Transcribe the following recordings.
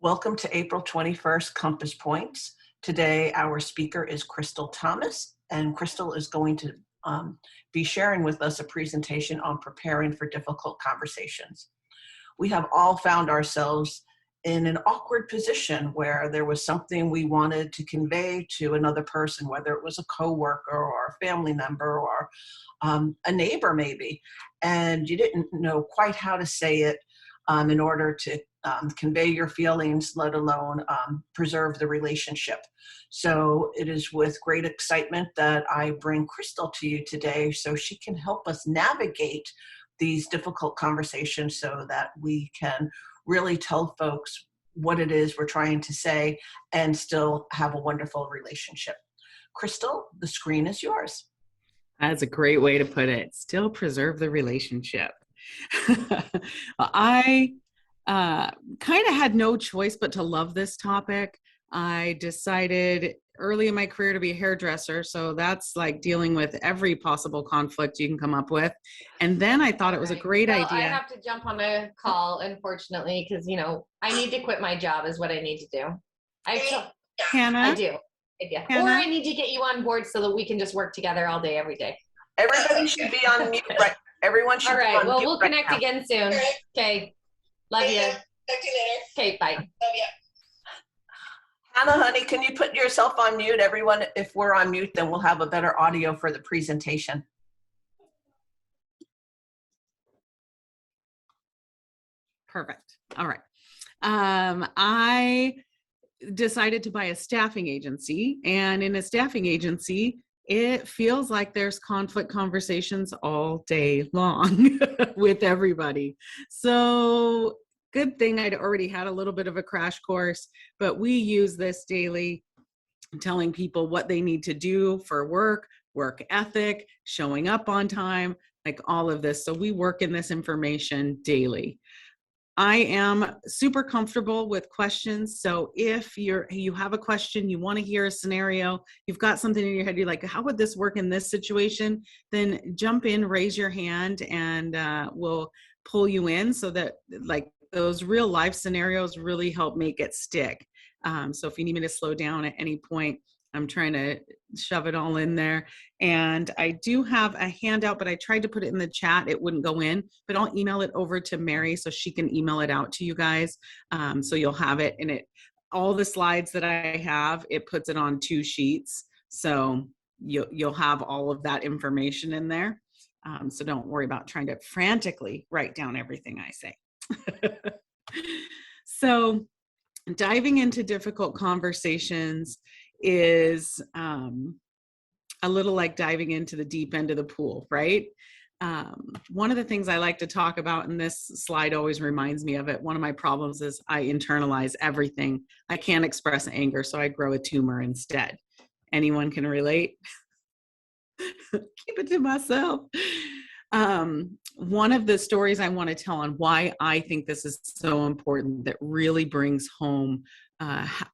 Welcome to April 21st Compass Points. Today, our speaker is Kristal Thomas, and Kristal is going to be sharing with us a presentation on preparing for difficult conversations. We have all found ourselves in an awkward position where there was something we wanted to convey to another person, whether it was a coworker or a family member or a neighbor maybe, and you didn't know quite how to say it in order to convey your feelings, let alone preserve the relationship. So it is with great excitement that I bring Kristal to you today so she can help us navigate these difficult conversations so that we can really tell folks what it is we're trying to say and still have a wonderful relationship. Kristal, the screen is yours. That's a great way to put it. Still preserve the relationship. I kind of had no choice but to love this topic. I decided early in my career to be a hairdresser, so that's like dealing with every possible conflict you can come up with. And then I thought it was a great idea. I have to jump on a call, unfortunately, because I need to quit my job is what I need to do. Hannah? I do. Yeah. Hannah? Or I need to get you on board so that we can just work together all day, every day. Everybody should be on mute, right? Everyone should be on mute. All right. Well, we'll right connect now. again soon. Okay. Love you. Talk to you later. Okay. Bye. Love you. Hannah, honey, can you put yourself on mute? Everyone, if we're on mute, then we'll have a better audio for the presentation. Perfect. All right. I decided to buy a staffing agency, and in a staffing agency, it feels like there's conflict conversations all day long with everybody. So good thing I'd already had a little bit of a crash course, but we use this daily, telling people what they need to do for work ethic, showing up on time, like all of this. So we work in this information daily. I am super comfortable with questions. So if you have a question, you want to hear a scenario, you've got something in your head, you're like, how would this work in this situation? Then jump in, raise your hand, and we'll pull you in so that like those real life scenarios really help make it stick. So if you need me to slow down at any point, I'm trying to shove it all in there. And I do have a handout, but I tried to put it in the chat. It wouldn't go in, but I'll email it over to Mary so she can email it out to you guys. So you'll have it in it. All the slides that I have, it puts it on 2 sheets. So you'll have all of that information in there. So don't worry about trying to frantically write down everything I say. So diving into difficult conversations is a little like diving into the deep end of the pool, right? One of the things I like to talk about, and this slide always reminds me of it, one of my problems is I internalize everything. I can't express anger, so I grow a tumor instead. Anyone can relate? Keep it to myself. One of the stories I want to tell on why I think this is so important that really brings home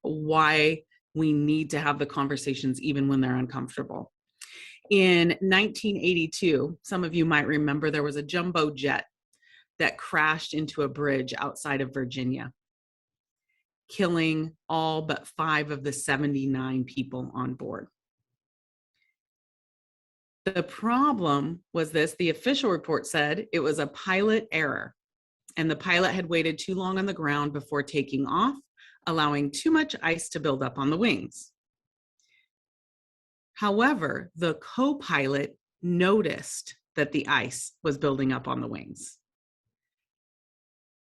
why we need to have the conversations even when they're uncomfortable. In 1982, some of you might remember there was a jumbo jet that crashed into a bridge outside of Virginia, killing all but 5 of the 79 people on board. The problem was this: the official report said it was a pilot error, and the pilot had waited too long on the ground before taking off, allowing too much ice to build up on the wings. However, the co-pilot noticed that the ice was building up on the wings,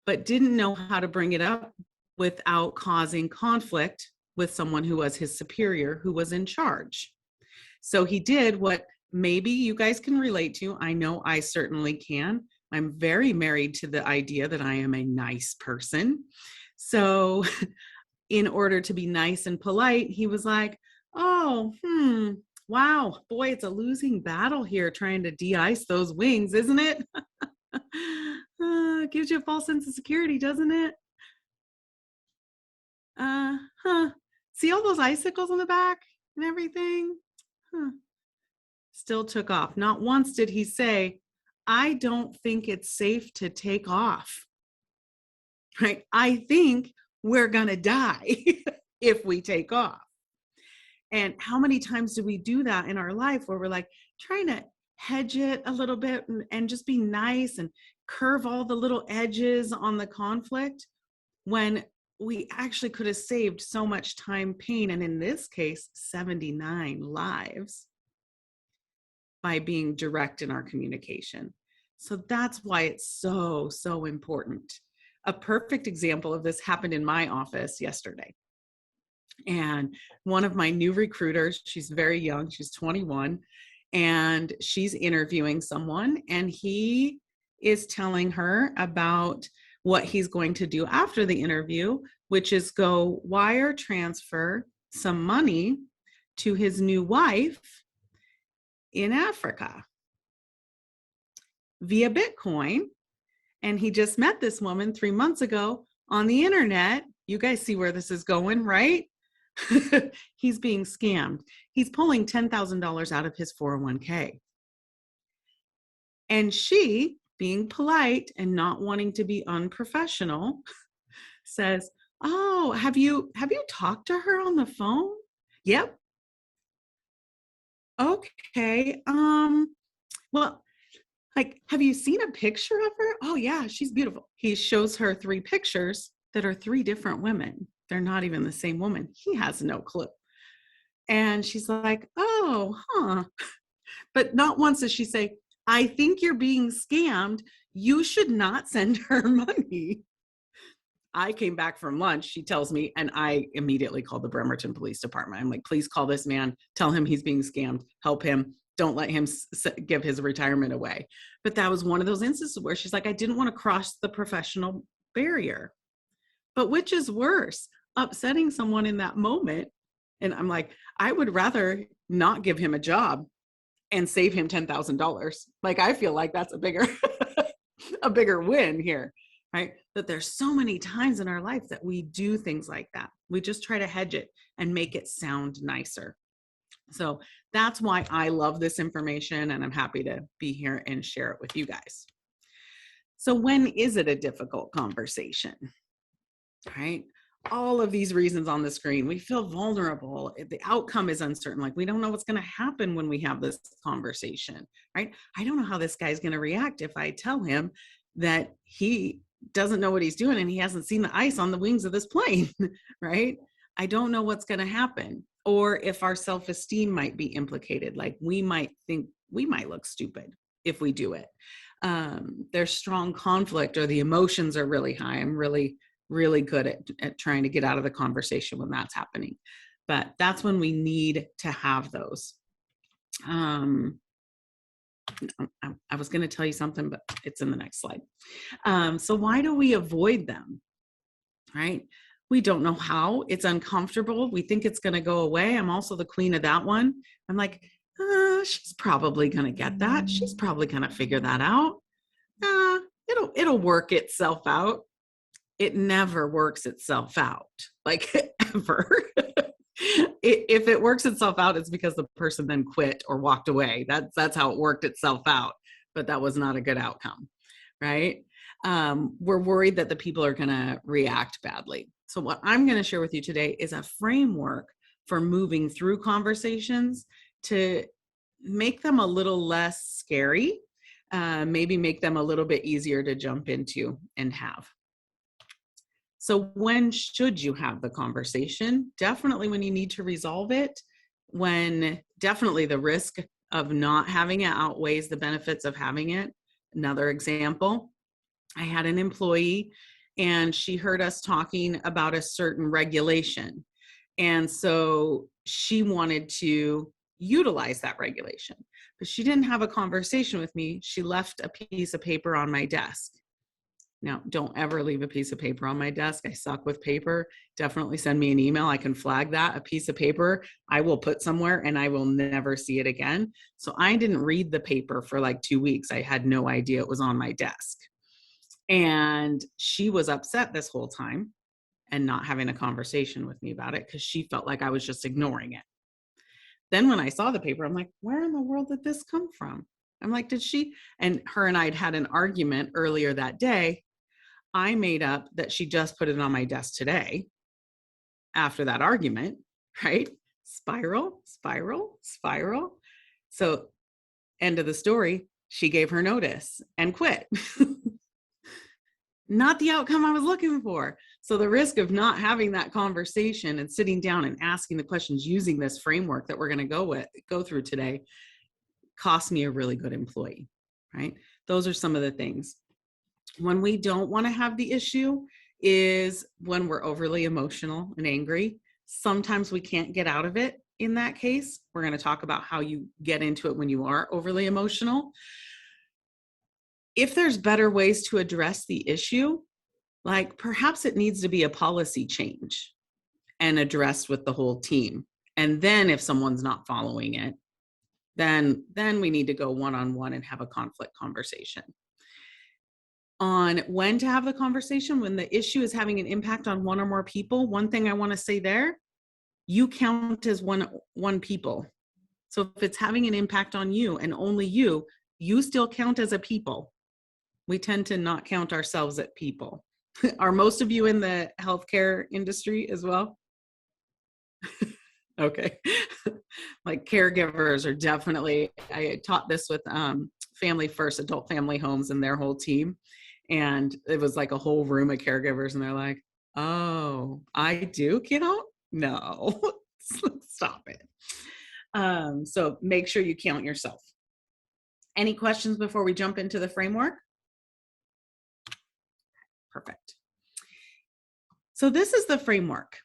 but didn't know how to bring it up without causing conflict with someone who was his superior, who was in charge. So he did what maybe you guys can relate to. I know I certainly can. I'm very married to the idea that I am a nice person. So in order to be nice and polite, he was like, oh, wow, boy, it's a losing battle here trying to de-ice those wings, isn't it? Gives you a false sense of security, doesn't it? See all those icicles on the back and everything? Still took off. Not once did he say, I don't think it's safe to take off. Right? I think we're going to die if we take off. And how many times do we do that in our life where we're like trying to hedge it a little bit and just be nice and curve all the little edges on the conflict when we actually could have saved so much time, pain, and in this case, 79 lives by being direct in our communication. So that's why it's so, so important. A perfect example of this happened in my office yesterday. And one of my new recruiters, she's very young, she's 21, and she's interviewing someone, and he is telling her about what he's going to do after the interview, which is go wire transfer some money to his new wife in Africa via Bitcoin. And he just met this woman 3 months ago on the internet. You guys see where this is going, right? He's being scammed. He's pulling $10,000 out of his 401k. And she, being polite and not wanting to be unprofessional, says, "Oh, have you talked to her on the phone?" "Yep." "Okay. Well, like, have you seen a picture of her?" "Oh yeah, she's beautiful." He shows her 3 pictures that are 3 different women. They're not even the same woman. He has no clue. And she's like, "Oh, huh." But not once does she say, "I think you're being scammed. You should not send her money." I came back from lunch, she tells me, and I immediately called the Bremerton Police Department. I'm like, "Please call this man. Tell him he's being scammed. Help him. Don't let him give his retirement away." But that was one of those instances where she's like, "I didn't want to cross the professional barrier." But which is worse, upsetting someone in that moment? And I'm like, I would rather not give him a job and save him $10,000. Like, I feel like that's a bigger, a bigger win here, right? That there's so many times in our life that we do things like that. We just try to hedge it and make it sound nicer. So that's why I love this information, and I'm happy to be here and share it with you guys. So when is it a difficult conversation? Right? All of these reasons on the screen. We feel vulnerable. The outcome is uncertain. Like, we don't know what's going to happen when we have this conversation, right? I don't know how this guy's going to react if I tell him that he doesn't know what he's doing and he hasn't seen the ice on the wings of this plane, right? I don't know what's going to happen. Or if our self-esteem might be implicated. Like, we might think we might look stupid if we do it. There's strong conflict, or the emotions are really high. I'm really good at trying to get out of the conversation when that's happening. But that's when we need to have those. I was going to tell you something, but it's in the next slide. So why do we avoid them? Right? We don't know how. It's uncomfortable. We think it's going to go away. I'm also the queen of that one. I'm like, she's probably going to get that. She's probably going to figure that out. It'll work itself out. It never works itself out, like, ever. If it works itself out, it's because the person then quit or walked away. That's how it worked itself out, but that was not a good outcome, right? We're worried that the people are going to react badly. So what I'm going to share with you today is a framework for moving through conversations to make them a little less scary, maybe make them a little bit easier to jump into and have. So when should you have the conversation? Definitely when you need to resolve it, when definitely the risk of not having it outweighs the benefits of having it. Another example, I had an employee and she heard us talking about a certain regulation. And so she wanted to utilize that regulation, but she didn't have a conversation with me. She left a piece of paper on my desk. Now, don't ever leave a piece of paper on my desk. I suck with paper. Definitely send me an email. I can flag that. A piece of paper I will put somewhere and I will never see it again. So I didn't read the paper for like 2 weeks. I had no idea it was on my desk. And she was upset this whole time and not having a conversation with me about it because she felt like I was just ignoring it. Then when I saw the paper, I'm like, where in the world did this come from? I'm like, did she? And her and I had an argument earlier that day I made up that she just put it on my desk today after that argument, right? Spiral, spiral, spiral. So end of the story, she gave her notice and quit. Not the outcome I was looking for. So the risk of not having that conversation and sitting down and asking the questions using this framework that we're going to go through today cost me a really good employee, right? Those are some of the things. When we don't want to have the issue is when we're overly emotional and angry. Sometimes we can't get out of it in that case. We're going to talk about how you get into it when you are overly emotional. If there's better ways to address the issue, like perhaps it needs to be a policy change and addressed with the whole team. And then if someone's not following it, then we need to go one-on-one and have a conflict conversation. On when to have the conversation, when the issue is having an impact on one or more people, one thing I want to say there, you count as one people. So if it's having an impact on you and only you still count as a people. We tend to not count ourselves at people. Are most of you in the healthcare industry as well? Okay. Like caregivers are definitely, I taught this with Family First Adult Family Homes and their whole team. And it was like a whole room of caregivers and they're like, oh, I do count? No, stop it. So make sure you count yourself. Any questions before we jump into the framework? Perfect. So this is the framework.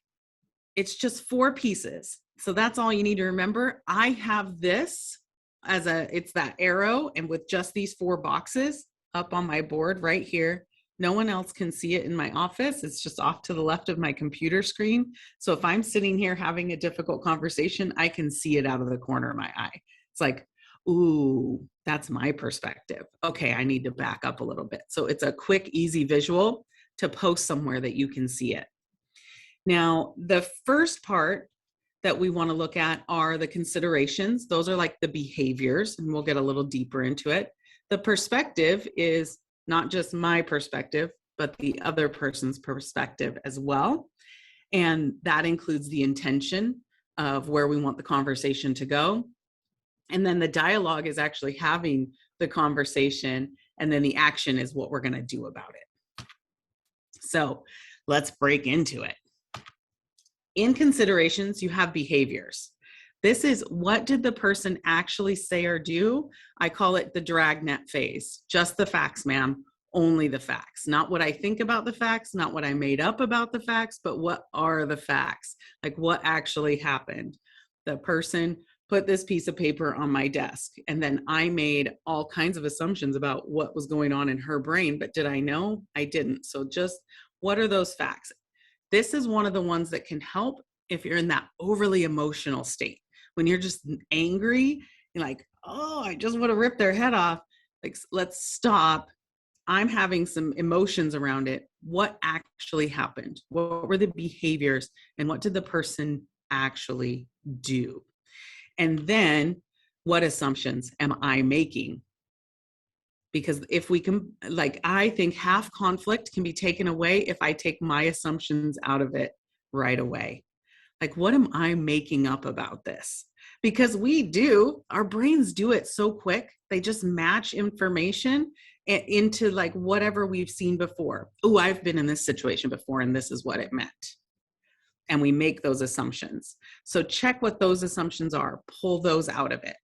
It's just 4 pieces. So that's all you need to remember. I have this as it's that arrow and with just these 4 boxes up on my board right here. No one else can see it in my office. It's just off to the left of my computer screen. So if I'm sitting here having a difficult conversation, I can see it out of the corner of my eye. It's like, ooh, that's my perspective. Okay, I need to back up a little bit. So it's a quick, easy visual to post somewhere that you can see it. Now, the first part that we want to look at are the considerations. Those are like the behaviors, and we'll get a little deeper into it. The perspective is not just my perspective, but the other person's perspective as well. And that includes the intention of where we want the conversation to go. And then the dialogue is actually having the conversation, and then the action is what we're going to do about it. So let's break into it. In considerations, you have behaviors. This is what did the person actually say or do? I call it the dragnet phase. Just the facts, ma'am. Only the facts. Not what I think about the facts, not what I made up about the facts, but what are the facts? Like what actually happened? The person put this piece of paper on my desk, and then I made all kinds of assumptions about what was going on in her brain, but did I know? I didn't. So just what are those facts? This is one of the ones that can help if you're in that overly emotional state. When you're just angry, you're like, oh, I just want to rip their head off. Like, let's stop. I'm having some emotions around it. What actually happened? What were the behaviors? And what did the person actually do? And then what assumptions am I making? Because if we can, like, I think half conflict can be taken away if I take my assumptions out of it right away. Like, what am I making up about this? Because our brains do it so quick. They just match information into like whatever we've seen before. Oh, I've been in this situation before and this is what it meant. And we make those assumptions. So check what those assumptions are, pull those out of it,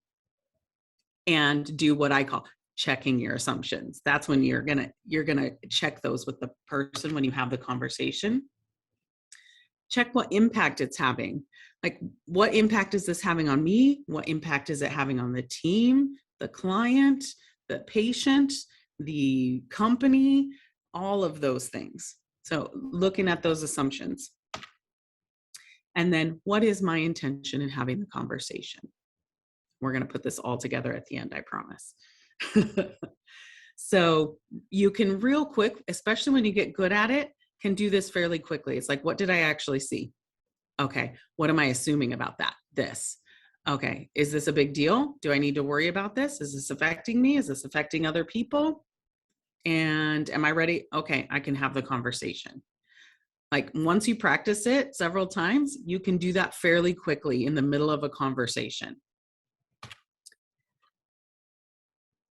and do what I call checking your assumptions. That's when you're gonna check those with the person when you have the conversation. Check what impact it's having. Like, what impact is this having on me? What impact is it having on the team, the client, the patient, the company, all of those things. So looking at those assumptions. And then what is my intention in having the conversation? We're going to put this all together at the end, I promise. So you can real quick, especially when you get good at it, can do this fairly quickly. It's like, what did I actually see? Okay, what am I assuming about that? This. Okay, is this a big deal? Do I need to worry about this? Is this affecting me? Is this affecting other people? And am I ready? Okay, I can have the conversation. Like once you practice it several times, you can do that fairly quickly in the middle of a conversation.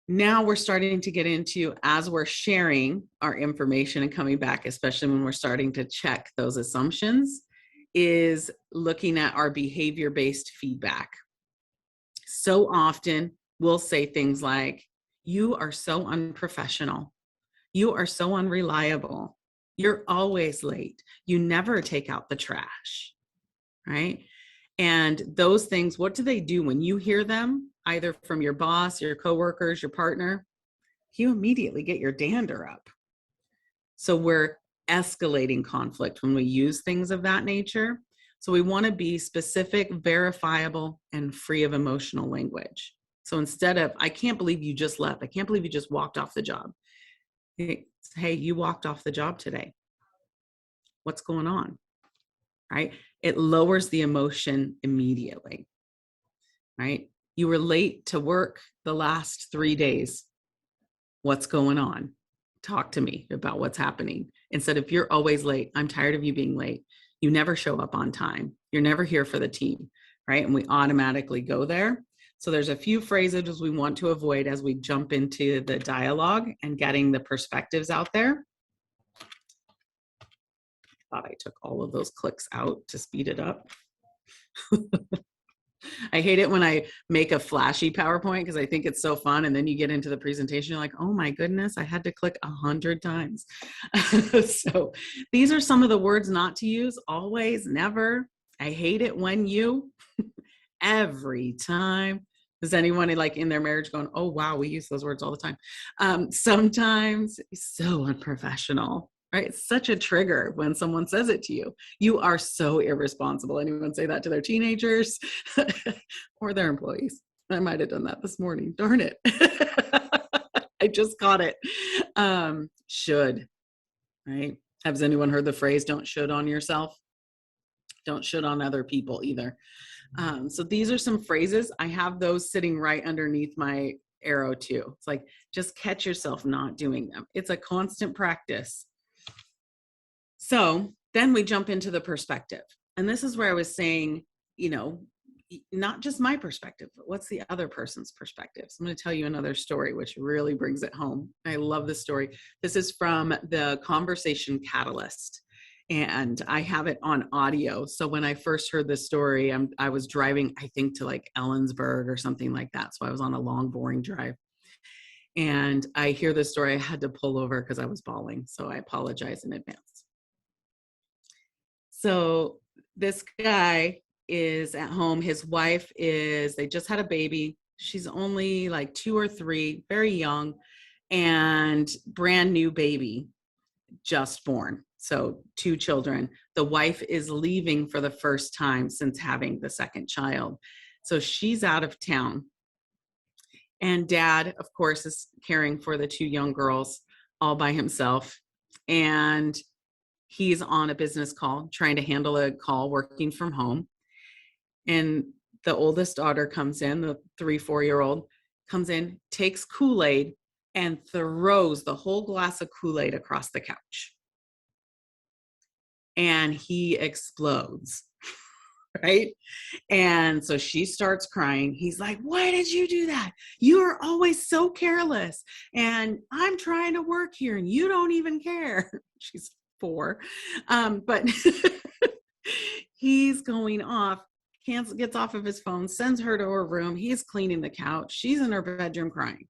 Now we're starting to get into, as we're sharing our information and coming back, especially when we're starting to check those assumptions, is looking at our behavior-based feedback. So often we'll say things like, you are so unprofessional. You are so unreliable. You're always late. You never take out the trash, right? And those things, what do they do when you hear them, either from your boss, your coworkers, your partner? You immediately get your dander up. So we're escalating conflict when we use things of that nature. So we want to be specific, verifiable, and free of emotional language. So instead of, I can't believe you just left. I can't believe you just walked off the job. Hey, you walked off the job today. What's going on? Right? It lowers the emotion immediately. Right? You were late to work the last 3 days. What's going on? Talk to me about what's happening. Instead of, you're always late. I'm tired of you being late. You never show up on time. You're never here for the team. Right? And we automatically go there. So there's a few phrases we want to avoid as we jump into the dialogue and getting the perspectives out there. Thought I took all of those clicks out to speed it up. I hate it when I make a flashy PowerPoint because I think it's so fun. And then you get into the presentation, you're like, oh my goodness, I had to click 100 times. So these are some of the words not to use: always, never. I hate it when you, every time. Is anyone like in their marriage going, oh, wow, we use those words all the time. Sometimes, so unprofessional, right? It's such a trigger when someone says it to you. You are so irresponsible. Anyone say that to their teenagers or their employees? I might have done that this morning. Darn it. I just caught it. Should, right? Has anyone heard the phrase, don't should on yourself? Don't should on other people either. So these are some phrases. I have those sitting right underneath my arrow too. It's like, just catch yourself not doing them. It's a constant practice. So then we jump into the perspective. And this is where I was saying, not just my perspective, but what's the other person's perspective? So I'm going to tell you another story, which really brings it home. I love this story. This is from the Conversation Catalyst. And I have it on audio. So when I first heard this story, I was driving, I think, to like Ellensburg or something like that. So I was on a long, boring drive. And I hear this story. I had to pull over because I was bawling. So I apologize in advance. So this guy is at home. His wife they just had a baby. She's only like 2 or 3, very young, and brand new baby, just born. So 2 children. The wife is leaving for the first time since having the second child. So she's out of town. And dad, of course, is caring for the 2 young girls all by himself. And he's on a business call, trying to handle a call, working from home. And the oldest daughter comes in, the 3-4-year-old comes in, takes Kool-Aid and throws the whole glass of Kool-Aid across the couch. And he explodes, right? And so she starts crying. He's like, why did you do that? You are always so careless. And I'm trying to work here and you don't even care. She's 4. But he's going off, gets off of his phone, sends her to her room. He's cleaning the couch. She's in her bedroom crying.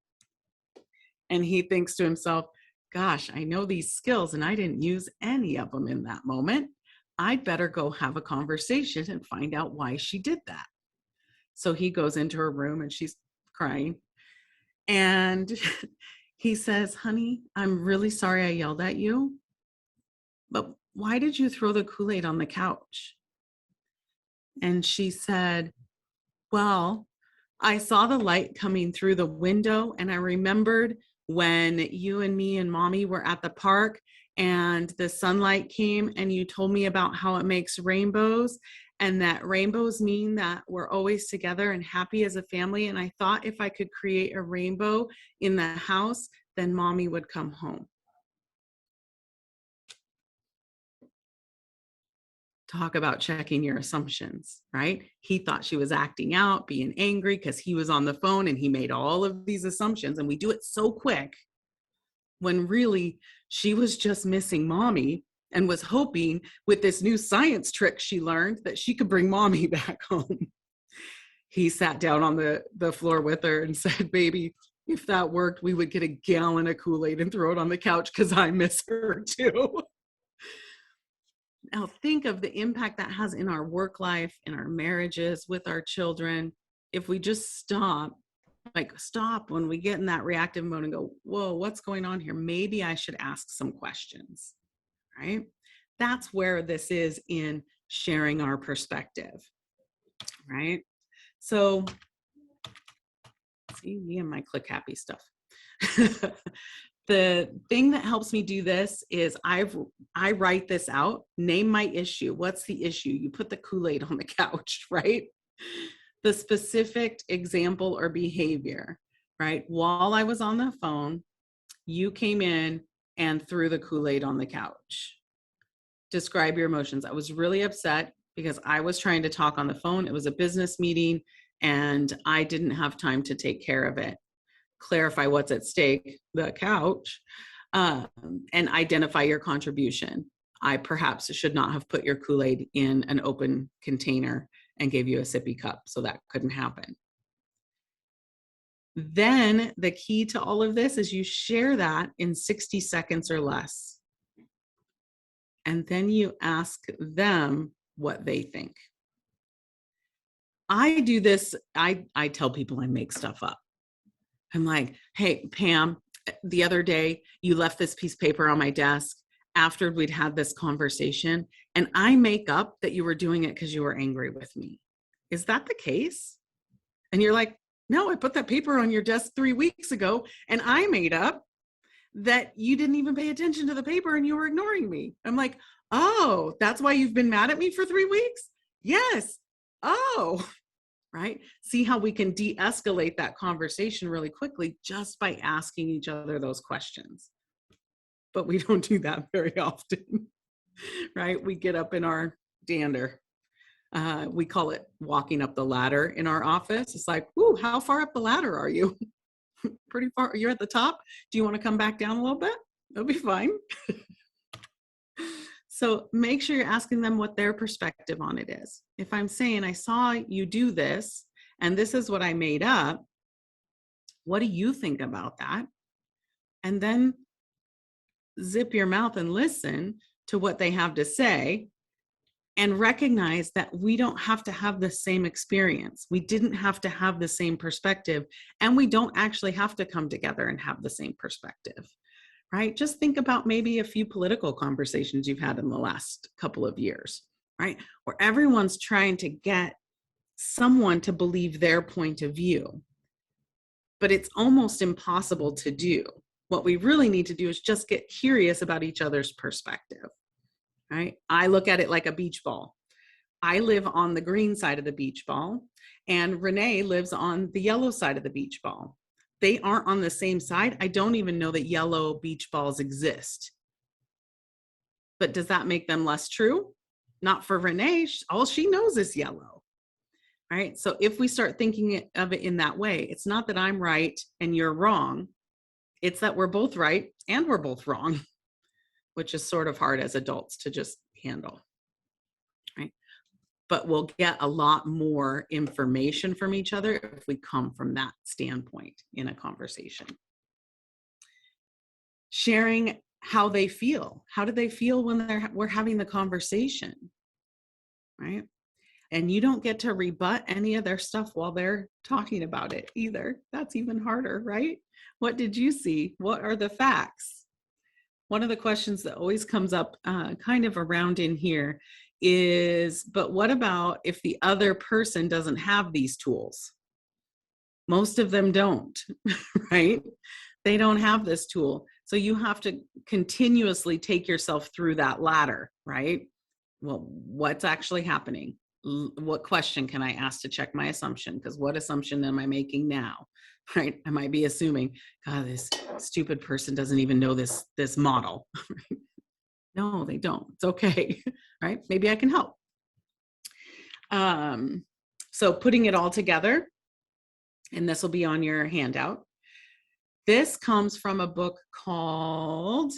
And he thinks to himself, gosh, I know these skills and I didn't use any of them in that moment. I'd better go have a conversation and find out why she did that. So he goes into her room and she's crying. And he says, honey, I'm really sorry I yelled at you, but why did you throw the Kool-Aid on the couch? And she said, well, I saw the light coming through the window and I remembered when you and me and mommy were at the park and the sunlight came and you told me about how it makes rainbows and that rainbows mean that we're always together and happy as a family. And I thought if I could create a rainbow in the house, then mommy would come home. Talk about checking your assumptions, right? He thought she was acting out, being angry because he was on the phone, and he made all of these assumptions, and we do it so quick when really she was just missing mommy and was hoping with this new science trick she learned that she could bring mommy back home. He sat down on the floor with her and said, baby, if that worked, we would get a gallon of Kool-Aid and throw it on the couch because I miss her too. Now think of the impact that has in our work life, in our marriages, with our children. If we just stop when we get in that reactive mode and go, whoa, what's going on here? Maybe I should ask some questions, right? That's where this is in sharing our perspective, right? So, see, me and my click happy stuff. The thing that helps me do this is I write this out, name my issue. What's the issue? You put the Kool-Aid on the couch, right? The specific example or behavior, right? While I was on the phone, you came in and threw the Kool-Aid on the couch. Describe your emotions. I was really upset because I was trying to talk on the phone. It was a business meeting and I didn't have time to take care of it. Clarify what's at stake, the couch, and identify your contribution. I perhaps should not have put your Kool-Aid in an open container and gave you a sippy cup, so that couldn't happen. Then the key to all of this is you share that in 60 seconds or less. And then you ask them what they think. I do this, I tell people I make stuff up. I'm like, hey, Pam, the other day you left this piece of paper on my desk after we'd had this conversation, and I make up that you were doing it because you were angry with me. Is that the case? And you're like, no, I put that paper on your desk 3 weeks ago, and I made up that you didn't even pay attention to the paper and you were ignoring me. I'm like, oh, that's why you've been mad at me for 3 weeks? Yes. Oh, right? See how we can de-escalate that conversation really quickly just by asking each other those questions. But we don't do that very often, right? We get up in our dander. We call it walking up the ladder in our office. It's like, ooh, how far up the ladder are you? Pretty far. You're at the top. Do you want to come back down a little bit? That'll be fine. So make sure you're asking them what their perspective on it is. If I'm saying, I saw you do this, and this is what I made up, what do you think about that? And then zip your mouth and listen to what they have to say, and recognize that we don't have to have the same experience. We didn't have to have the same perspective, and we don't actually have to come together and have the same perspective. Right? Just think about maybe a few political conversations you've had in the last couple of years, right? Where everyone's trying to get someone to believe their point of view, but it's almost impossible to do. What we really need to do is just get curious about each other's perspective, right? I look at it like a beach ball. I live on the green side of the beach ball, and Renee lives on the yellow side of the beach ball. They aren't on the same side. I don't even know that yellow beach balls exist. But does that make them less true? Not for Renee. All she knows is yellow. Right? So if we start thinking of it in that way, it's not that I'm right and you're wrong. It's that we're both right and we're both wrong, which is sort of hard as adults to just handle. Right? But we'll get a lot more information from each other if we come from that standpoint in a conversation. Sharing how they feel. How do they feel when we're having the conversation, right? And you don't get to rebut any of their stuff while they're talking about it either. That's even harder, right? What did you see? What are the facts? One of the questions that always comes up kind of around in here is, but what about if the other person doesn't have these tools? Most of them don't, right? They don't have this tool. So you have to continuously take yourself through that ladder, right? Well, what's actually happening? what question can I ask to check my assumption? Because what assumption am I making now? Right? I might be assuming, God, this stupid person doesn't even know this model. No, they don't. It's okay. Right? Maybe I can help. So putting it all together, and this will be on your handout. This comes from a book called,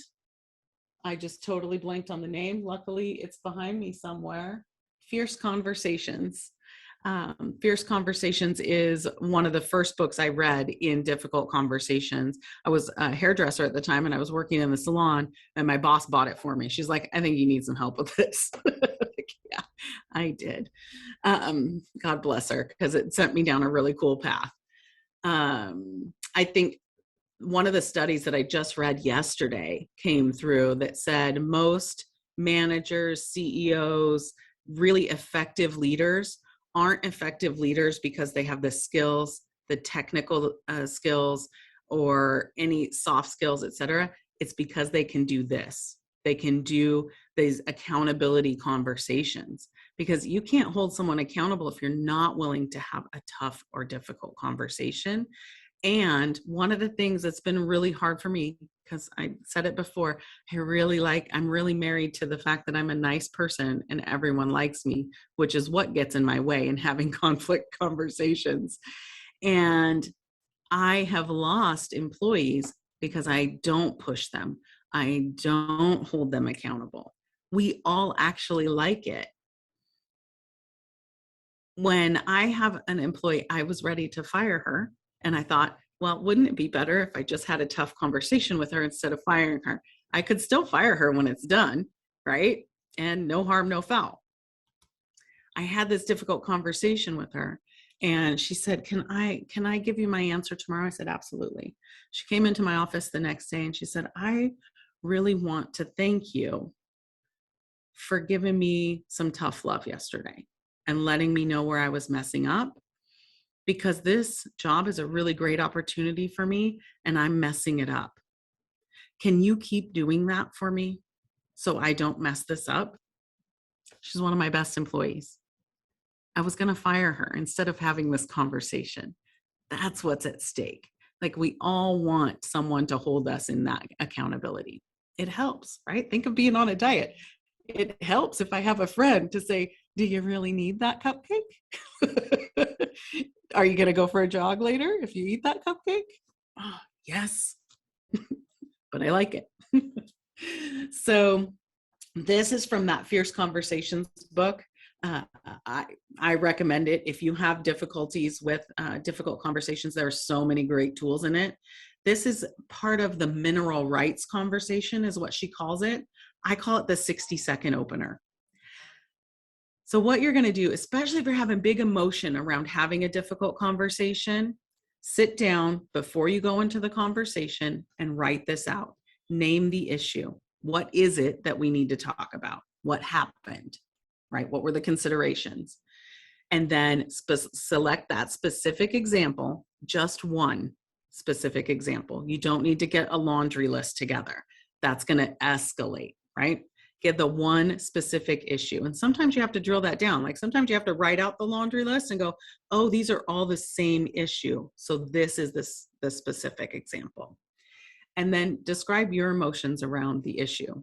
I just totally blanked on the name. Luckily, it's behind me somewhere. Fierce Conversations. Fierce Conversations is one of the first books I read in difficult conversations. I was a hairdresser at the time, and I was working in the salon, and my boss bought it for me. She's like, I think you need some help with this. Like, yeah, I did. God bless her, because it sent me down a really cool path. I think one of the studies that I just read yesterday came through that said most managers, CEOs, really effective leaders aren't effective leaders because they have the skills, the technical skills, or any soft skills, et cetera. It's because they can do this. They can do these accountability conversations, because you can't hold someone accountable if you're not willing to have a tough or difficult conversation. And one of the things that's been really hard for me, because I said it before, I'm really married to the fact that I'm a nice person and everyone likes me, which is what gets in my way in having conflict conversations. And I have lost employees because I don't push them. I don't hold them accountable. We all actually like it. When I have an employee, I was ready to fire her. And I thought, well, wouldn't it be better if I just had a tough conversation with her instead of firing her? I could still fire her when it's done, right? And no harm, no foul. I had this difficult conversation with her, and she said, can I give you my answer tomorrow? I said, absolutely. She came into my office the next day and she said, I really want to thank you for giving me some tough love yesterday and letting me know where I was messing up, because this job is a really great opportunity for me and I'm messing it up. Can you keep doing that for me so I don't mess this up? She's one of my best employees. I was going to fire her instead of having this conversation. That's what's at stake. Like, we all want someone to hold us in that accountability. It helps, right? Think of being on a diet. It helps if I have a friend to say, do you really need that cupcake? Are you going to go for a jog later if you eat that cupcake? Oh, yes, but I like it. So this is from that Fierce Conversations book. I recommend it if you have difficulties with difficult conversations. There are so many great tools in it. This is part of the mineral rights conversation, is what she calls it. I call it the 60-second opener. So what you're going to do, especially if you're having big emotion around having a difficult conversation, sit down before you go into the conversation and write this out. Name the issue. What is it that we need to talk about? What happened? Right? What were the considerations? And then select that specific example, just one specific example. You don't need to get a laundry list together. That's going to escalate, right? Get the one specific issue. And sometimes you have to drill that down. Like, sometimes you have to write out the laundry list and go, oh, these are all the same issue. So this is the specific example. And then describe your emotions around the issue.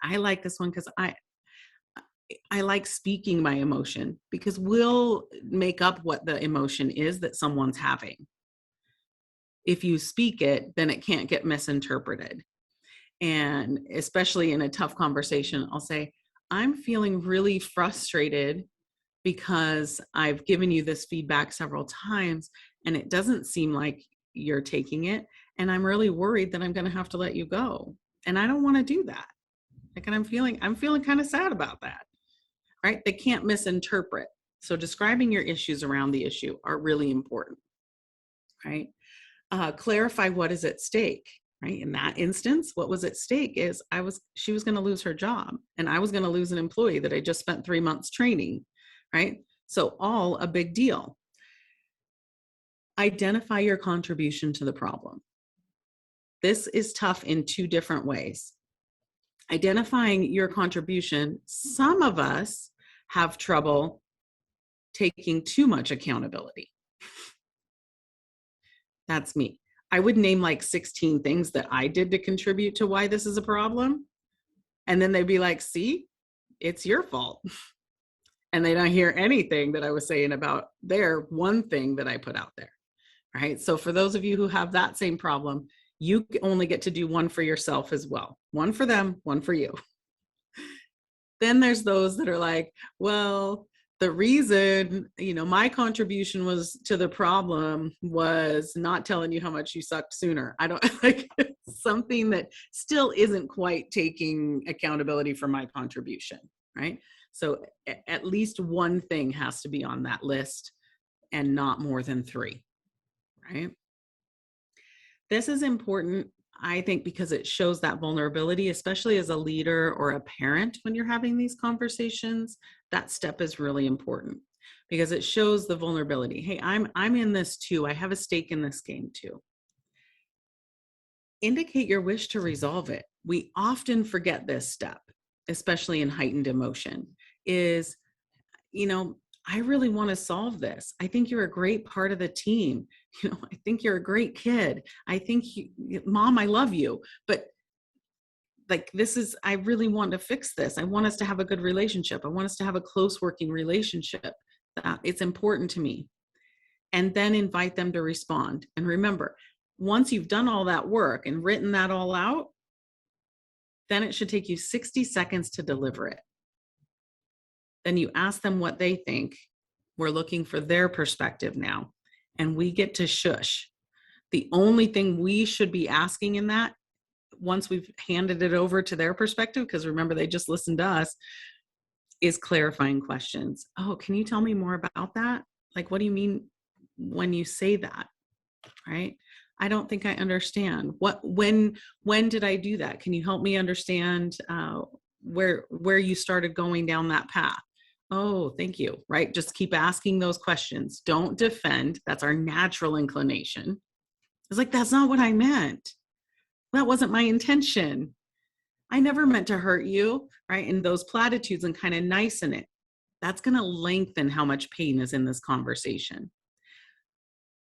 I like this one because I like speaking my emotion, because we'll make up what the emotion is that someone's having. If you speak it, then it can't get misinterpreted. And especially in a tough conversation, I'll say, I'm feeling really frustrated because I've given you this feedback several times and it doesn't seem like you're taking it. And I'm really worried that I'm going to have to let you go. And I don't want to do that. Like, and I'm feeling kind of sad about that. Right? They can't misinterpret. So describing your issues around the issue are really important, right? Clarify what is at stake, right? In that instance, what was at stake is she was going to lose her job, and I was going to lose an employee that I just spent 3 months training, right? So all a big deal. Identify your contribution to the problem. This is tough in two different ways. Identifying your contribution, some of us have trouble taking too much accountability. That's me. I would name like 16 things that I did to contribute to why this is a problem. And then they'd be like, see, it's your fault. And they don't hear anything that I was saying about their one thing that I put out there. Right. So for those of you who have that same problem, you only get to do one for yourself as well. One for them, one for you. Then there's those that are like, well, the reason, my contribution was to the problem was not telling you how much you sucked sooner. I don't like something that still isn't quite taking accountability for my contribution, right? So at least one thing has to be on that list and not more than 3, right? This is important, I think, because it shows that vulnerability, especially as a leader or a parent when you're having these conversations. That step is really important because it shows the vulnerability. Hey, I'm in this too. I have a stake in this game too. Indicate your wish to resolve it. We often forget this step, especially in heightened emotion, is, I really want to solve this. I think you're a great part of the team. I think you're a great kid. I think, Mom, I love you. But like, I really want to fix this. I want us to have a good relationship. I want us to have a close working relationship. It's important to me. And then invite them to respond. And remember, once you've done all that work and written that all out, then it should take you 60 seconds to deliver it. Then you ask them what they think. We're looking for their perspective now, and we get to shush. The only thing we should be asking in that, once we've handed it over to their perspective, because remember, they just listened to us, is clarifying questions. Oh, can you tell me more about that? Like, what do you mean when you say that? Right? I don't think I understand. When did I do that? Can you help me understand where you started going down that path? Oh, thank you. Right? Just keep asking those questions. Don't defend. That's our natural inclination. It's like, that's not what I meant. That wasn't my intention. I never meant to hurt you, right? And those platitudes and kind of nicen it. That's going to lengthen how much pain is in this conversation.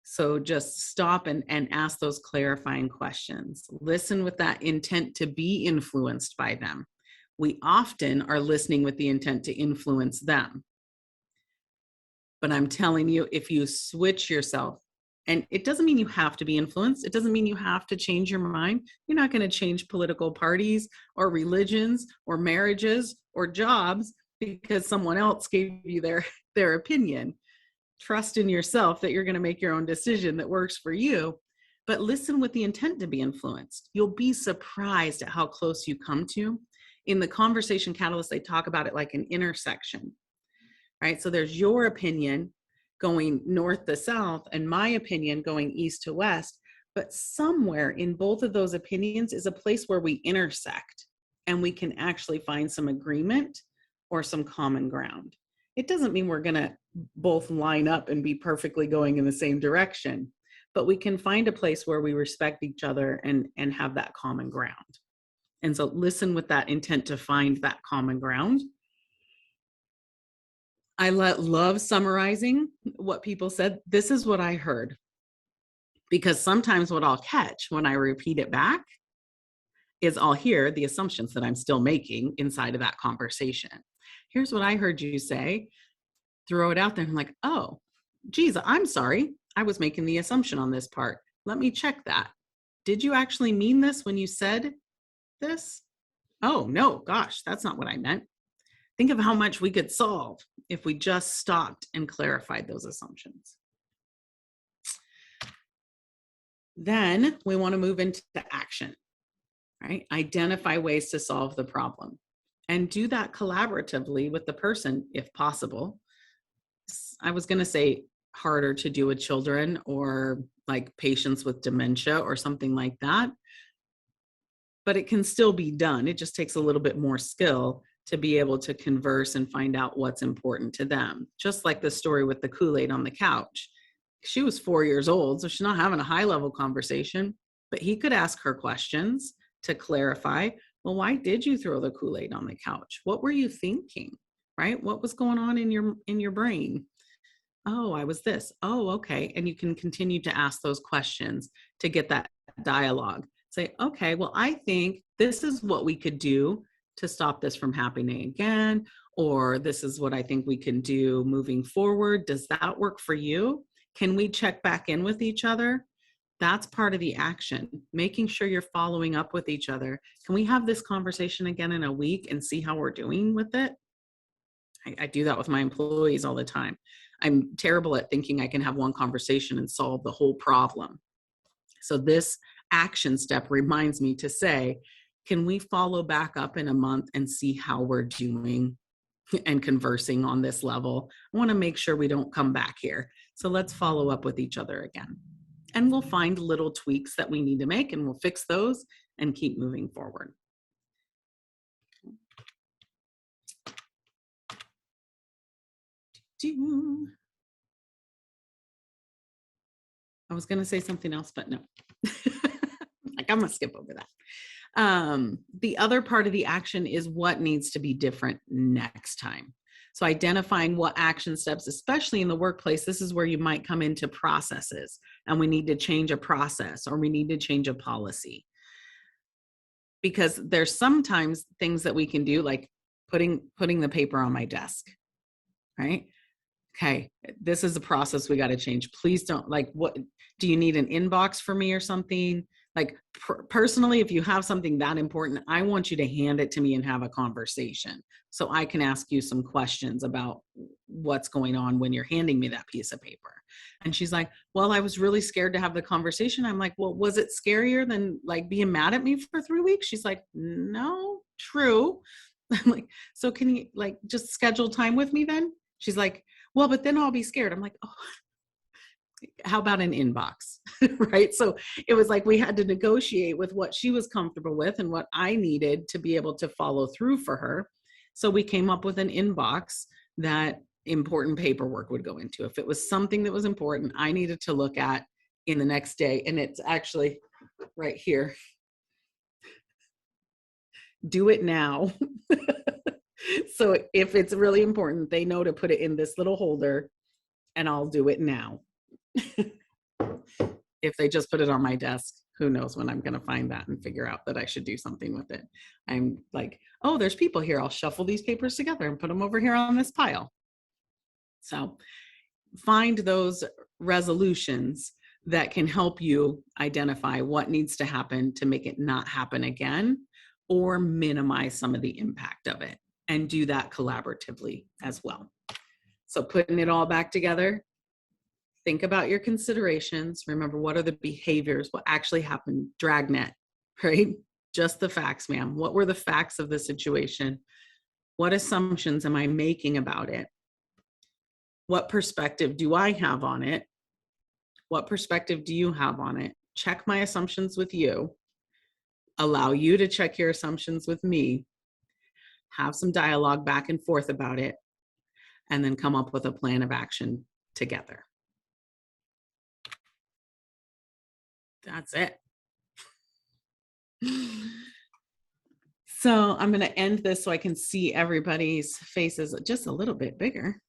So just stop and ask those clarifying questions. Listen with that intent to be influenced by them. We often are listening with the intent to influence them. But I'm telling you, if you switch yourself, and it doesn't mean you have to be influenced. It doesn't mean you have to change your mind. You're not going to change political parties or religions or marriages or jobs because someone else gave you their opinion. Trust in yourself that you're going to make your own decision that works for you, but listen with the intent to be influenced. You'll be surprised at how close you come to. In the Conversation Catalyst, they talk about it like an intersection, right? So there's your opinion going north to south and my opinion going east to west, but somewhere in both of those opinions is a place where we intersect and we can actually find some agreement or some common ground. It doesn't mean we're going to both line up and be perfectly going in the same direction, but we can find a place where we respect each other and have that common ground. And so listen with that intent to find that common ground. I love summarizing what people said. This is what I heard. Because sometimes what I'll catch when I repeat it back is I'll hear the assumptions that I'm still making inside of that conversation. Here's what I heard you say. Throw it out there. I'm like, oh, geez, I'm sorry. I was making the assumption on this part. Let me check that. Did you actually mean this when you said this? Oh, no, gosh, that's not what I meant. Think of how much we could solve if we just stopped and clarified those assumptions. Then we want to move into action, right? Identify ways to solve the problem and do that collaboratively with the person if possible. I was going to say harder to do with children or like patients with dementia or something like that, but it can still be done. It just takes a little bit more skill to be able to converse and find out what's important to them. Just like the story with the Kool-Aid on the couch. She was 4 years old, so she's not having a high-level conversation, but he could ask her questions to clarify, well, why did you throw the Kool-Aid on the couch? What were you thinking? right? What was going on in your brain? Oh, I was this. Oh, okay. And you can continue to ask those questions to get that dialogue. Say, okay, well, I think this is what we could do to stop this from happening again, or this is what I think we can do moving forward. Does that work for you? Can we check back in with each other? That's part of the action, making sure you're following up with each other. Can we have this conversation again in a week and see how we're doing with it? I do that with my employees all the time. I'm terrible at thinking I can have one conversation and solve the whole problem. So this action step reminds me to say, can we follow back up in a month and see how we're doing and conversing on this level? I want to make sure we don't come back here. So let's follow up with each other again. And we'll find little tweaks that we need to make, and we'll fix those and keep moving forward. I was going to say something else, but no. Like, I'm going to skip over that. The other part of the action is what needs to be different next time. So identifying what action steps, especially in the workplace, this is where you might come into processes and we need to change a process or we need to change a policy. Because there's sometimes things that we can do, like putting the paper on my desk, right? Okay, this is a process we got to change. Please don't, like, what, do you need an inbox for me or something? Like, personally, if you have something that important, I want you to hand it to me and have a conversation so I can ask you some questions about what's going on when you're handing me that piece of paper. And she's like, well, I was really scared to have the conversation. I'm like, well, was it scarier than like being mad at me for 3 weeks? She's like, no, true. I'm like, so can you like just schedule time with me then? She's like, well, but then I'll be scared. I'm like, oh, how about an inbox? Right? So it was like we had to negotiate with what she was comfortable with and what I needed to be able to follow through for her. So we came up with an inbox that important paperwork would go into. If it was something that was important, I needed to look at in the next day. And it's actually right here. Do it now. So if it's really important, they know to put it in this little holder and I'll do it now. If they just put it on my desk, who knows when I'm going to find that and figure out that I should do something with it. I'm like, oh, there's people here. I'll shuffle these papers together and put them over here on this pile. So find those resolutions that can help you identify what needs to happen to make it not happen again or minimize some of the impact of it, and do that collaboratively as well. So putting it all back together, think about your considerations. Remember, what are the behaviors, what actually happened? Dragnet, right? Just the facts, ma'am. What were the facts of the situation? What assumptions am I making about it? What perspective do I have on it? What perspective do you have on it? Check my assumptions with you. Allow you to check your assumptions with me. Have some dialogue back and forth about it, and then come up with a plan of action together. That's it. So I'm going to end this so I can see everybody's faces just a little bit bigger.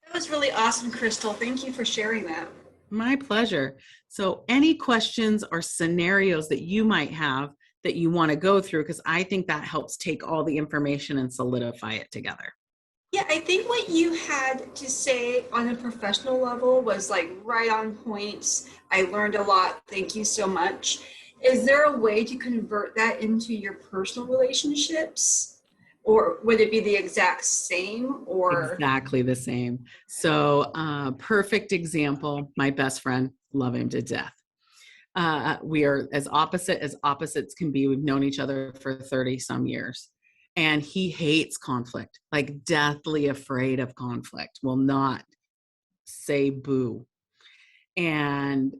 That was really awesome, Kristal. Thank you for sharing that. My pleasure. So any questions or scenarios that you might have that you want to go through, because I think that helps take all the information and solidify it together. Yeah, I think what you had to say on a professional level was like right on point. I learned a lot. Thank you so much. Is there a way to convert that into your personal relationships? Or would it be the exact same or? Exactly the same. So perfect example, my best friend, love him to death. We are as opposite as opposites can be. We've known each other for 30 some years. And he hates conflict, like deathly afraid of conflict, will not say boo. And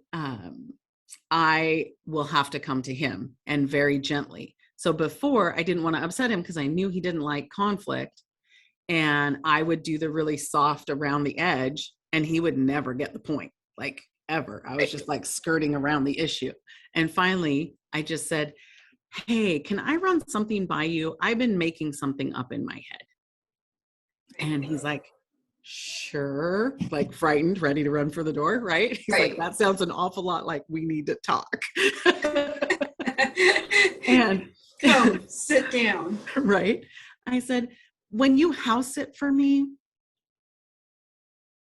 I will have to come to him, and very gently. So before, I didn't want to upset him because I knew he didn't like conflict. And I would do the really soft around the edge, and he would never get the point, like ever. I was just like skirting around the issue. And finally, I just said, hey, can I run something by you? I've been making something up in my head. And he's like, sure, like frightened, ready to run for the door, right? He's Right. like, that sounds an awful lot like we need to talk. And Come, sit down. right. I said, when you house sit for me,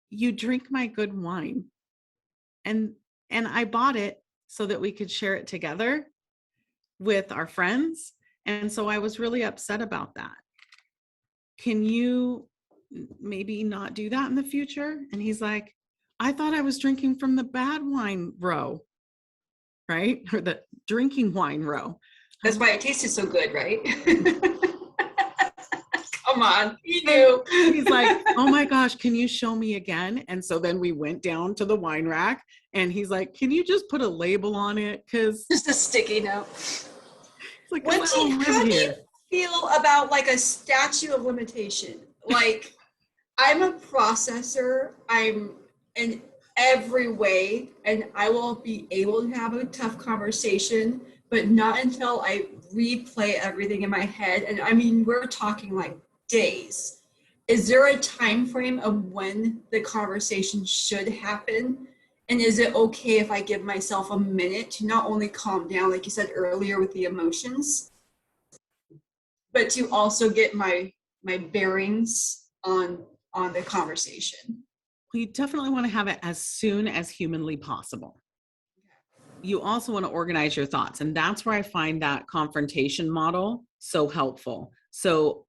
you drink my good wine. And I bought it so that we could share it together with our friends. And so I was really upset about that. Can you maybe not do that in the future? And he's like, I thought I was drinking from the bad wine row, right? Or the drinking wine row. That's why it tasted so good, right? Come on, you knew. He's like, oh my gosh, can you show me again? And so then we went down to the wine rack and he's like, can you just put a label on it? Because Just a sticky note. it's like, How do you feel about like a statute of limitation? Like, I'm a processor. I'm in every way, and I will be able to have a tough conversation, but not until I replay everything in my head. And I mean, we're talking like days. Is there a time frame of when the conversation should happen? And is it okay if I give myself a minute to not only calm down, like you said earlier, with the emotions, but to also get my bearings on the conversation? You definitely want to have it as soon as humanly possible. You also want to organize your thoughts. And that's where I find that confrontation model so helpful. So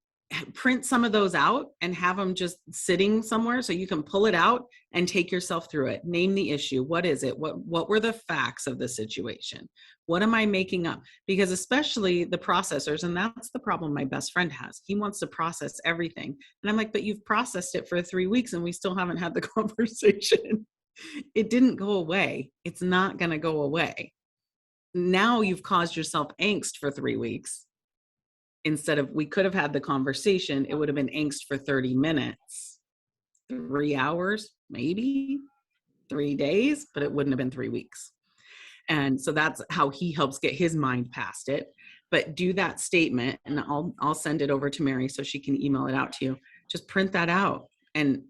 print some of those out and have them just sitting somewhere so you can pull it out and take yourself through it. Name the issue. What is it? What were the facts of the situation? What am I making up? Because especially the processors, and that's the problem my best friend has. He wants to process everything. And I'm like, but you've processed it for 3 weeks and we still haven't had the conversation. It didn't go away. It's not going to go away. Now you've caused yourself angst for 3 weeks. Instead of, we could have had the conversation, it would have been angst for 30 minutes, 3 hours, maybe 3 days, but it wouldn't have been 3 weeks. And so that's how he helps get his mind past it. But do that statement, and I'll send it over to Mary so she can email it out to you. Just print that out and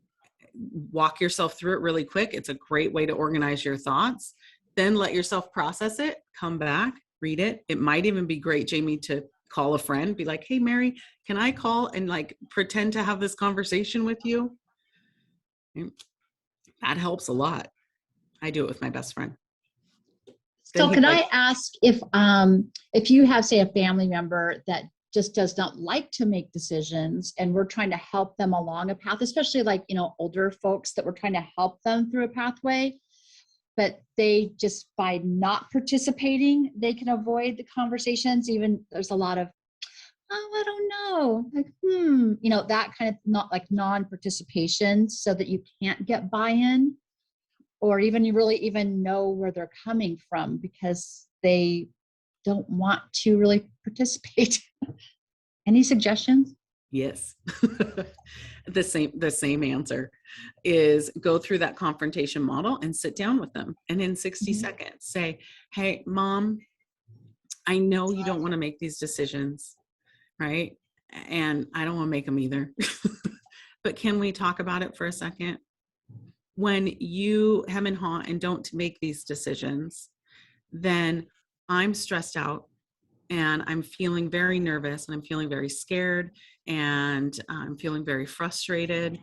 walk yourself through it really quick. It's a great way to organize your thoughts. Then let yourself process it, come back, read it. It might even be great, Jamie, to call a friend, be like, hey, Mary, can I call and like pretend to have this conversation with you? That helps a lot. I do it with my best friend. So can I ask if you have, say, a family member that just does not like to make decisions and we're trying to help them along a path, especially like, older folks that we're trying to help them through a pathway, but they just, by not participating, they can avoid the conversations. Even there's a lot of, oh, I don't know, like, that kind of not like non-participation so that you can't get buy-in or even you really even know where they're coming from because they don't want to really participate. Any suggestions? Yes. The same answer is go through that confrontation model and sit down with them. And in 60 seconds, say, hey, Mom, I know you don't want to make these decisions, right? And I don't want to make them either. But can we talk about it for a second? When you hem and haw and don't make these decisions, then I'm stressed out and I'm feeling very nervous and I'm feeling very scared and I'm feeling very frustrated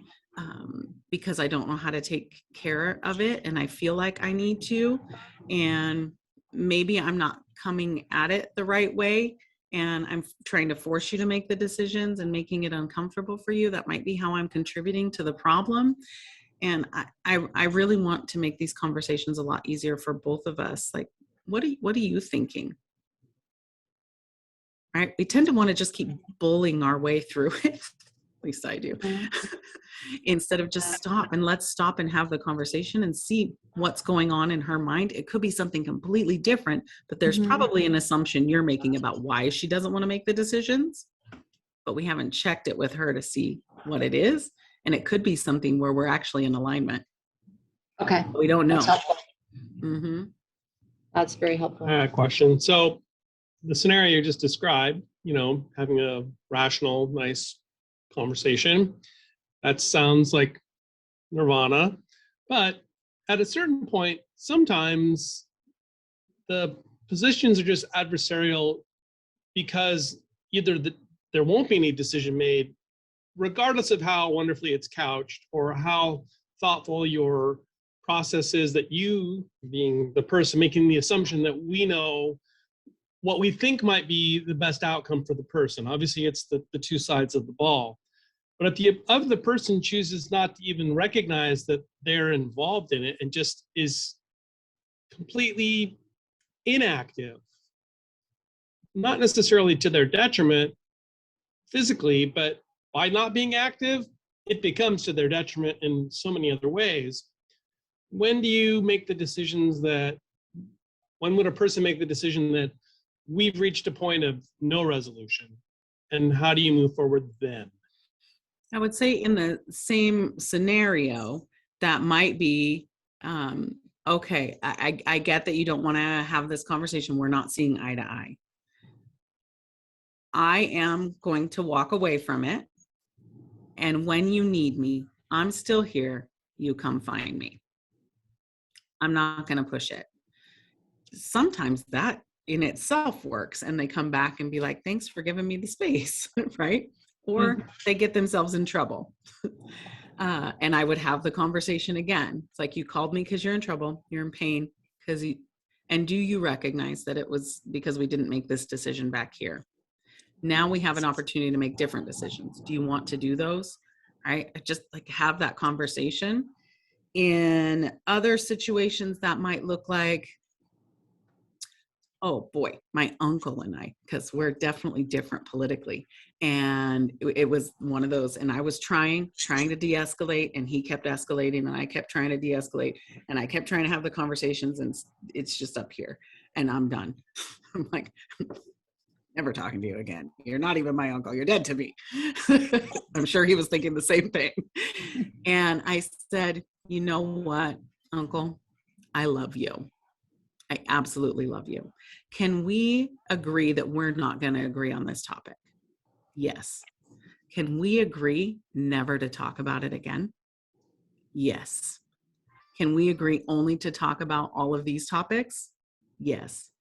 because I don't know how to take care of it and I feel like I need to, and maybe I'm not coming at it the right way and I'm trying to force you to make the decisions and making it uncomfortable for you. That might be how I'm contributing to the problem. And I really want to make these conversations a lot easier for both of us. Like, what are you thinking? Right? We tend to want to just keep bullying our way through it. At least I do. Instead of just stop and let's stop and have the conversation and see what's going on in her mind. It could be something completely different, but there's probably an assumption you're making about why she doesn't want to make the decisions, but we haven't checked it with her to see what it is. And it could be something where we're actually in alignment. Okay. We don't know. That's helpful. Mm-hmm. That's very helpful. Question. So the scenario you just described, having a rational, nice conversation, that sounds like nirvana. But at a certain point, sometimes the positions are just adversarial because either there won't be any decision made, regardless of how wonderfully it's couched or how thoughtful your process is, that you, being the person making the assumption that we know what we think might be the best outcome for the person. Obviously, it's the two sides of the ball. But if the other person chooses not to even recognize that they're involved in it and just is completely inactive, not necessarily to their detriment physically, but by not being active, it becomes to their detriment in so many other ways. When do you make the decisions that, when would a person make the decision that we've reached a point of no resolution? And how do you move forward then? I would say in the same scenario, that might be, okay, I get that you don't want to have this conversation. We're not seeing eye to eye. I am going to walk away from it. And when you need me, I'm still here. You come find me. I'm not going to push it. Sometimes that in itself works, and they come back and be like, thanks for giving me the space, right? Or they get themselves in trouble. And I would have the conversation again. It's like, you called me because you're in trouble, you're in pain, and do you recognize that it was because we didn't make this decision back here? Now we have an opportunity to make different decisions. Do you want to do those? Right? Just like have that conversation. In other situations, that might look like, oh boy, my uncle and I, because we're definitely different politically. And it was one of those, and I was trying to de-escalate, and he kept escalating, and I kept trying to de-escalate, and I kept trying to have the conversations, and it's just up here, and I'm done. I'm like, never talking to you again. You're not even my uncle. You're dead to me. I'm sure he was thinking the same thing. And I said, you know what, Uncle? I love you. I absolutely love you. Can we agree that we're not going to agree on this topic? Yes. Can we agree never to talk about it again? Yes. Can we agree only to talk about all of these topics? Yes.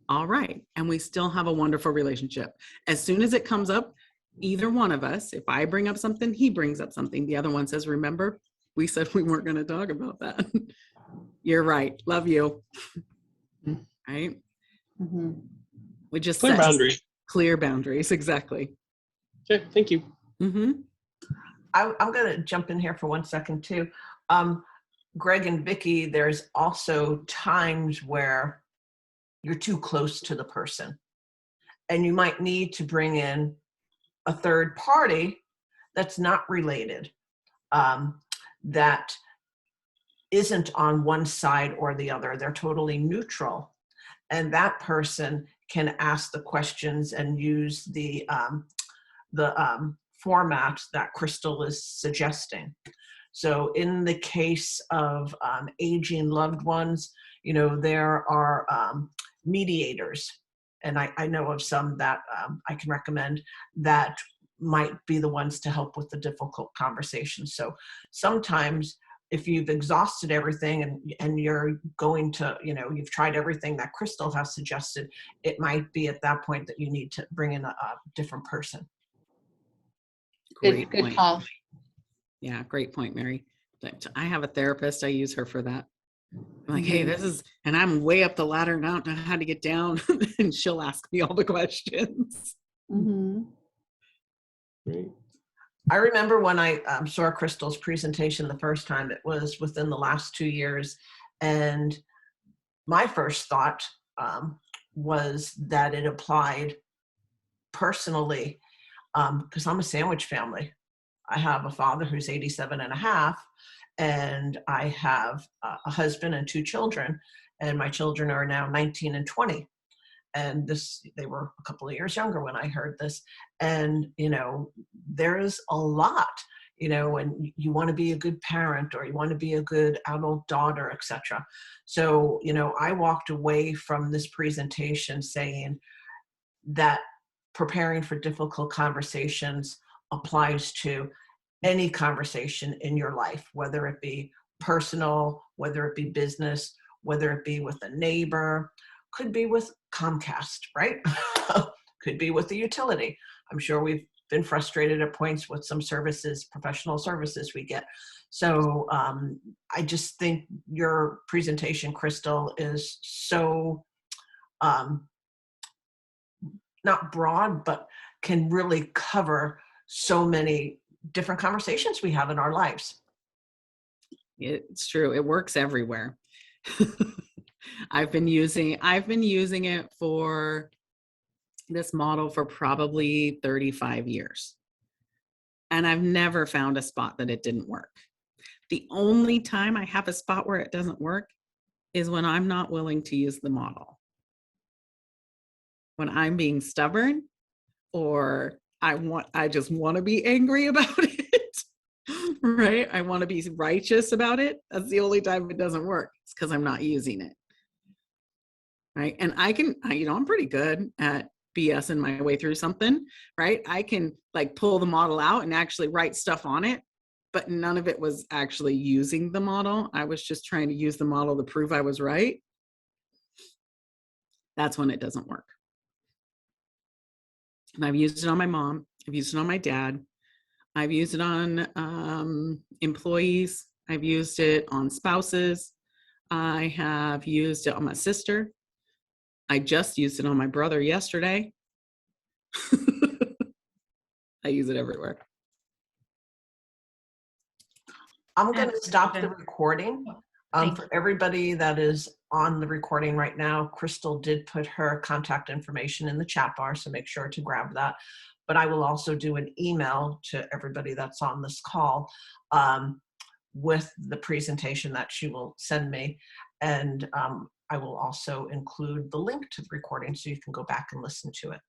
All right. And we still have a wonderful relationship. As soon as it comes up, either one of us, if I bring up something, he brings up something, the other one says, remember, we said we weren't going to talk about that. You're right. Love you. Right? Mm-hmm. We just Clear set boundaries. Clear boundaries. Exactly. Okay, thank you. Mm-hmm. I'm going to jump in here for 1 second too. Greg and Vicky, there's also times where you're too close to the person, and you might need to bring in a third party that's not related, that isn't on one side or the other. They're totally neutral. And that person can ask the questions and use the format that Kristal is suggesting. So in the case of aging loved ones, you know, there are mediators. And I know of some that I can recommend that might be the ones to help with the difficult conversations. So sometimes if you've exhausted everything and you're going to, you know, you've tried everything that Kristal has suggested, it might be at that point that you need to bring in a different person. Good call. Yeah, great point, Mary. I have a therapist. I use her for that. I'm like, hey, this is, and I'm way up the ladder and I don't know how to get down. And she'll ask me all the questions. Mm-hmm. Great. I remember when I saw Kristal's presentation the first time, it was within the last 2 years. And my first thought was that it applied personally, because I'm a sandwich family. I have a father who's 87 and a half, and I have a husband and 2 children, and my children are now 19 and 20. And they were a couple of years younger when I heard this. And, you know, there's a lot, you know, and you want to be a good parent or you want to be a good adult daughter, etc. So, you know, I walked away from this presentation saying that preparing for difficult conversations applies to any conversation in your life, whether it be personal, whether it be business, whether it be with a neighbor, could be with Comcast, right? Could be with the utility. I'm sure we've been frustrated at points with some services, professional services we get. So I just think your presentation, Kristal, is so not broad, but can really cover so many different conversations we have in our lives. It's true. It works everywhere. I've been using it for this model for probably 35 years. And I've never found a spot that it didn't work. The only time I have a spot where it doesn't work is when I'm not willing to use the model. When I'm being stubborn, or I just want to be angry about it, right? I want to be righteous about it. That's the only time it doesn't work. It's because I'm not using it, right? And I'm pretty good at BSing my way through something, right? I can like pull the model out and actually write stuff on it, but none of it was actually using the model. I was just trying to use the model to prove I was right. That's when it doesn't work. And I've used it on my mom. I've used it on my dad. I've used it on employees. I've used it on spouses. I have used it on my sister. I just used it on my brother yesterday. I use it everywhere. I'm going to stop the recording. For everybody that is on the recording right now, Kristal did put her contact information in the chat bar, so make sure to grab that. But I will also do an email to everybody that's on this call with the presentation that she will send me. And I will also include the link to the recording so you can go back and listen to it.